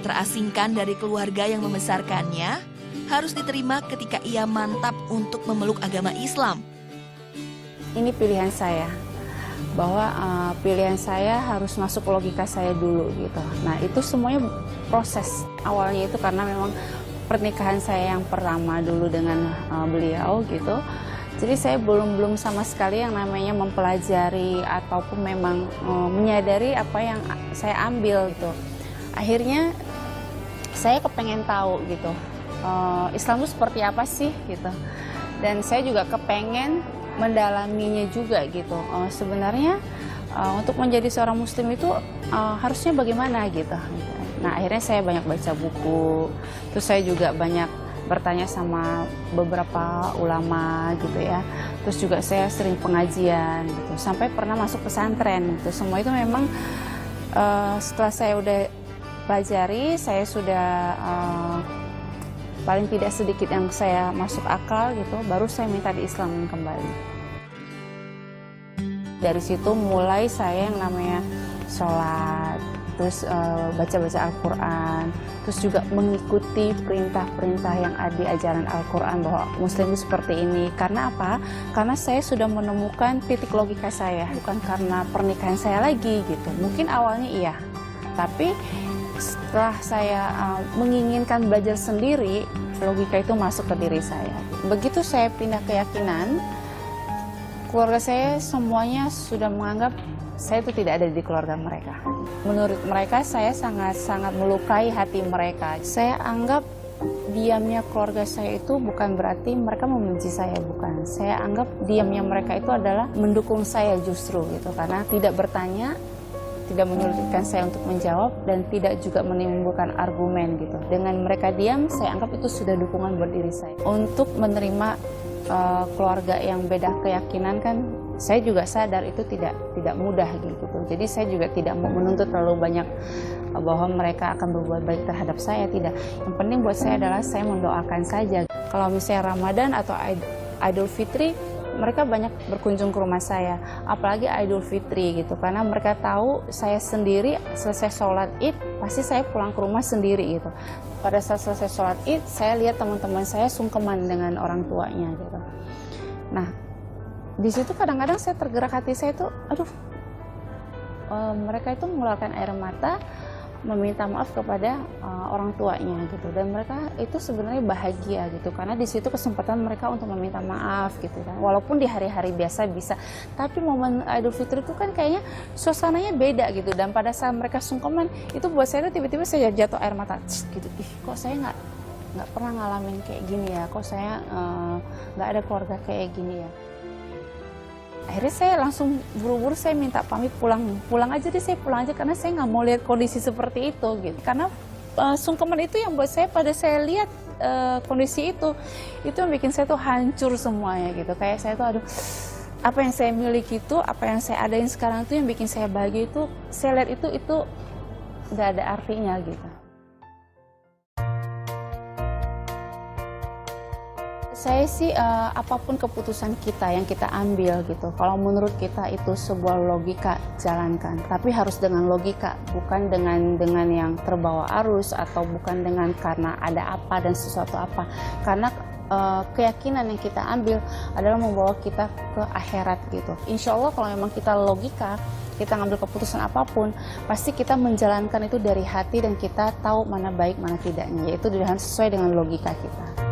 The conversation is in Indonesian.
terasingkan dari keluarga yang membesarkannya, harus diterima ketika ia mantap untuk memeluk agama Islam. Ini pilihan saya, bahwa pilihan saya harus masuk logika saya dulu gitu. Nah itu semuanya proses awalnya itu karena memang pernikahan saya yang pertama dulu dengan beliau gitu. Jadi saya belum sama sekali yang namanya mempelajari ataupun memang menyadari apa yang saya ambil gitu. Akhirnya saya kepengen tahu gitu, Islam itu seperti apa sih gitu. Dan saya juga kepengen mendalaminya juga gitu. Sebenarnya untuk menjadi seorang muslim itu harusnya bagaimana gitu. Nah akhirnya saya banyak baca buku, terus saya juga banyak bertanya sama beberapa ulama gitu ya. Terus juga saya sering pengajian gitu, sampai pernah masuk pesantren gitu. Semua itu memang setelah saya udah pelajari, saya sudah paling tidak sedikit yang saya masuk akal gitu, baru saya minta diislamin kembali. Dari situ mulai saya yang namanya sholat, terus baca-baca Al-Quran, terus juga mengikuti perintah-perintah yang ada di ajaran Al-Quran bahwa muslim itu seperti ini. Karena apa? Karena saya sudah menemukan titik logika saya, bukan karena pernikahan saya lagi gitu. Mungkin awalnya iya, tapi setelah saya menginginkan belajar sendiri, logika itu masuk ke diri saya. Begitu saya pindah keyakinan, keluarga saya semuanya sudah menganggap saya itu tidak ada di keluarga mereka. Menurut mereka saya sangat melukai hati mereka. Saya anggap diamnya keluarga saya itu bukan berarti mereka membenci saya, bukan. Saya anggap diamnya mereka itu adalah mendukung saya justru gitu, karena tidak bertanya, tidak menyulitkan saya untuk menjawab, dan tidak juga menimbulkan argumen gitu. Dengan mereka diam, saya anggap itu sudah dukungan buat diri saya. Untuk menerima keluarga yang beda keyakinan kan, saya juga sadar itu tidak mudah gitu. Jadi saya juga tidak mau menuntut terlalu banyak bahwa mereka akan berbuat baik terhadap saya, tidak. Yang penting buat saya adalah saya mendoakan saja. Kalau misalnya Ramadan atau Idul Fitri, mereka banyak berkunjung ke rumah saya, apalagi Idul Fitri gitu, karena mereka tahu saya sendiri selesai sholat Id pasti saya pulang ke rumah sendiri gitu. Pada saat selesai sholat Id, saya lihat teman-teman saya sungkeman dengan orang tuanya gitu. Nah, di situ kadang-kadang saya tergerak hati saya itu, mereka itu mengeluarkan air mata, meminta maaf kepada orang tuanya gitu, dan mereka itu sebenarnya bahagia gitu karena di situ kesempatan mereka untuk meminta maaf gitu kan, walaupun di hari-hari biasa bisa, tapi momen Idul Fitri itu kan kayaknya suasananya beda gitu. Dan pada saat mereka sungkeman itu buat saya tiba-tiba saya jatuh air mata gitu, kok saya nggak pernah ngalamin kayak gini ya, kok saya nggak ada keluarga kayak gini ya. Akhirnya saya langsung buru-buru saya minta pamit pulang aja deh, saya pulang aja karena saya nggak mau lihat kondisi seperti itu gitu. Karena sungkeman itu yang buat saya, pada saya lihat kondisi itu yang bikin saya tuh hancur semuanya gitu. Kayak saya tuh apa yang saya miliki itu, apa yang saya adain sekarang itu yang bikin saya bahagia itu, saya lihat itu nggak ada artinya gitu. Saya sih apapun keputusan kita yang kita ambil gitu, kalau menurut kita itu sebuah logika, jalankan. Tapi harus dengan logika, bukan dengan yang terbawa arus, atau bukan dengan karena ada apa dan sesuatu apa. Karena keyakinan yang kita ambil adalah membawa kita ke akhirat gitu. Insya Allah kalau memang kita logika, kita ngambil keputusan apapun, pasti kita menjalankan itu dari hati dan kita tahu mana baik mana tidaknya, yaitu sesuai dengan logika kita.